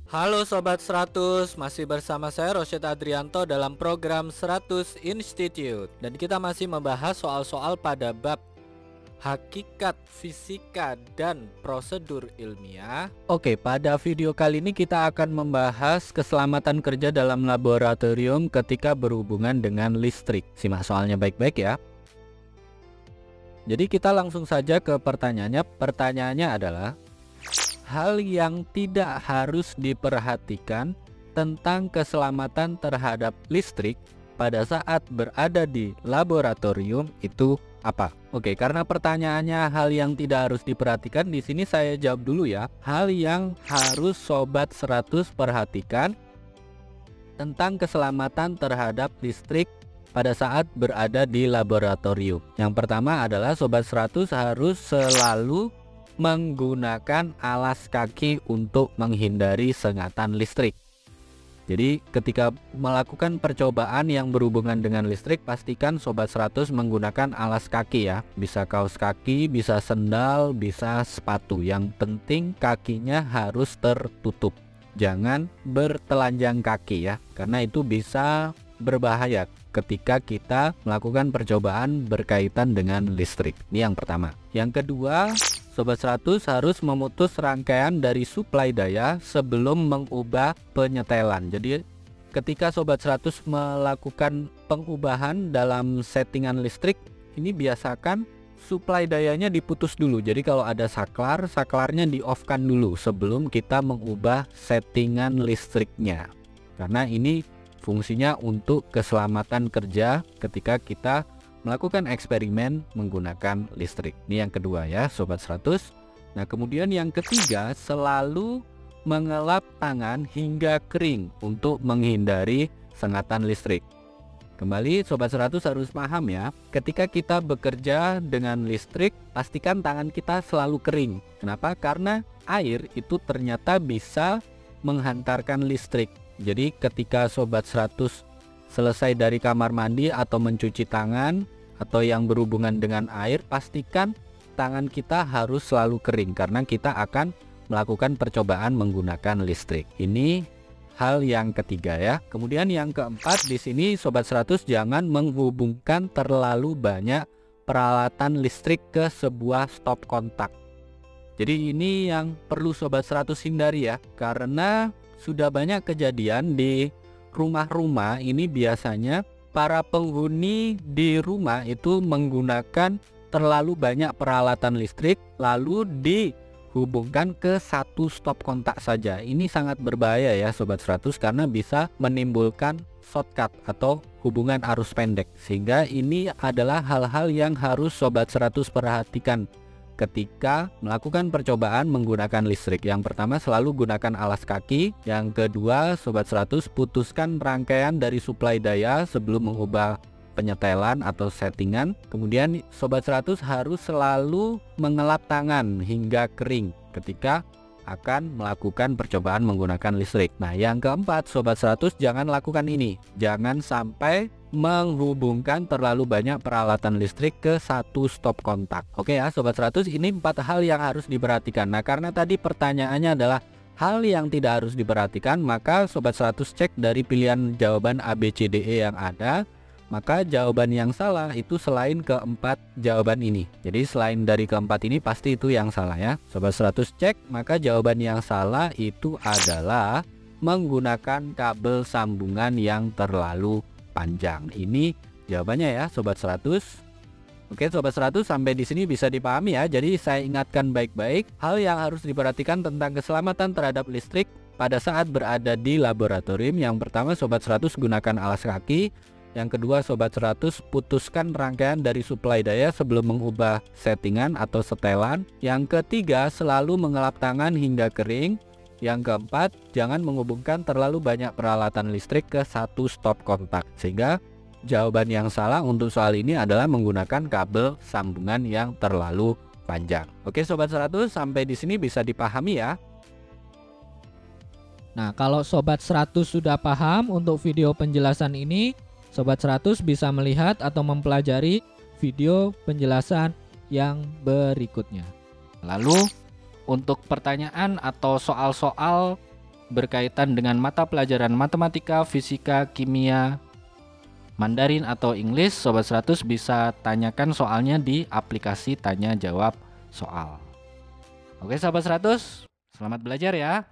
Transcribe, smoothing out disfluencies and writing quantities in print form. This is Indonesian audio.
Halo Sobat 100, masih bersama saya Rosyid Adrianto dalam program 100 Institute. Dan kita masih membahas soal-soal pada bab hakikat fisika dan prosedur ilmiah. Oke, pada video kali ini kita akan membahas keselamatan kerja dalam laboratorium ketika berhubungan dengan listrik. Simak soalnya baik-baik ya. Jadi kita langsung saja ke pertanyaannya. Pertanyaannya adalah, hal yang tidak harus diperhatikan tentang keselamatan terhadap listrik pada saat berada di laboratorium itu apa? Oke, karena pertanyaannya hal yang tidak harus diperhatikan, di sini saya jawab dulu ya. Hal yang harus Sobat 100 perhatikan tentang keselamatan terhadap listrik pada saat berada di laboratorium. Yang pertama adalah Sobat 100 harus selalu menggunakan alas kaki untuk menghindari sengatan listrik. Jadi ketika melakukan percobaan yang berhubungan dengan listrik, pastikan Sobat 100 menggunakan alas kaki ya. Bisa kaos kaki, bisa sendal, bisa sepatu. Yang penting kakinya harus tertutup. Jangan bertelanjang kaki ya, karena itu bisa berbahaya ketika kita melakukan percobaan berkaitan dengan listrik. Ini yang pertama. Yang kedua, Sobat 100 harus memutus rangkaian dari suplai daya sebelum mengubah penyetelan. Jadi ketika Sobat 100 melakukan pengubahan dalam settingan listrik, ini biasakan suplai dayanya diputus dulu. Jadi kalau ada saklar, saklarnya di off kan dulu sebelum kita mengubah settingan listriknya. Karena ini fungsinya untuk keselamatan kerja ketika kita melakukan eksperimen menggunakan listrik. Ini yang kedua ya Sobat 100. Nah kemudian yang ketiga, selalu mengelap tangan hingga kering untuk menghindari sengatan listrik. Kembali Sobat 100 harus paham ya, ketika kita bekerja dengan listrik, pastikan tangan kita selalu kering. Kenapa? Karena air itu ternyata bisa menghantarkan listrik. Jadi ketika Sobat 100 selesai dari kamar mandi atau mencuci tangan atau yang berhubungan dengan air, pastikan tangan kita harus selalu kering karena kita akan melakukan percobaan menggunakan listrik. Ini hal yang ketiga ya. Kemudian yang keempat, di sini Sobat 100 jangan menghubungkan terlalu banyak peralatan listrik ke sebuah stop kontak. Jadi ini yang perlu Sobat 100 hindari ya, karena sudah banyak kejadian di rumah-rumah ini. Biasanya para penghuni di rumah itu menggunakan terlalu banyak peralatan listrik lalu dihubungkan ke satu stop kontak saja. Ini sangat berbahaya ya Sobat 100, karena bisa menimbulkan shortcut atau hubungan arus pendek. Sehingga ini adalah hal-hal yang harus Sobat 100 perhatikan ketika melakukan percobaan menggunakan listrik. Yang pertama, selalu gunakan alas kaki. Yang kedua, Sobat 100 putuskan rangkaian dari suplai daya sebelum mengubah penyetelan atau settingan. Kemudian Sobat 100 harus selalu mengelap tangan hingga kering ketika akan melakukan percobaan menggunakan listrik. Nah yang keempat, Sobat 100 jangan lakukan ini. Jangan sampai menghubungkan terlalu banyak peralatan listrik ke satu stop kontak. Oke ya Sobat 100, ini 4 hal yang harus diperhatikan. Nah karena tadi pertanyaannya adalah hal yang tidak harus diperhatikan, maka Sobat 100 cek dari pilihan jawaban A, B, C, D, E yang ada. Maka jawaban yang salah itu selain keempat jawaban ini. Jadi selain dari keempat ini pasti itu yang salah ya Sobat 100 cek. Maka jawaban yang salah itu adalah menggunakan kabel sambungan yang terlalu panjang. Ini jawabannya ya Sobat 100. Oke Sobat 100, sampai di sini bisa dipahami ya. Jadi saya ingatkan baik-baik hal yang harus diperhatikan tentang keselamatan terhadap listrik pada saat berada di laboratorium. Yang pertama, Sobat 100 gunakan alas kaki. Yang kedua, Sobat 100 putuskan rangkaian dari suplai daya sebelum mengubah settingan atau setelan. Yang ketiga, selalu mengelap tangan hingga kering. Yang keempat, jangan menghubungkan terlalu banyak peralatan listrik ke satu stop kontak. Sehingga jawaban yang salah untuk soal ini adalah menggunakan kabel sambungan yang terlalu panjang. Oke Sobat 100, sampai di sini bisa dipahami ya. Nah, kalau Sobat 100 sudah paham untuk video penjelasan ini, Sobat 100 bisa melihat atau mempelajari video penjelasan yang berikutnya. Lalu untuk pertanyaan atau soal-soal berkaitan dengan mata pelajaran matematika, fisika, kimia, Mandarin atau English, Sobat 100 bisa tanyakan soalnya di aplikasi tanya jawab soal. Oke Sobat 100, selamat belajar ya.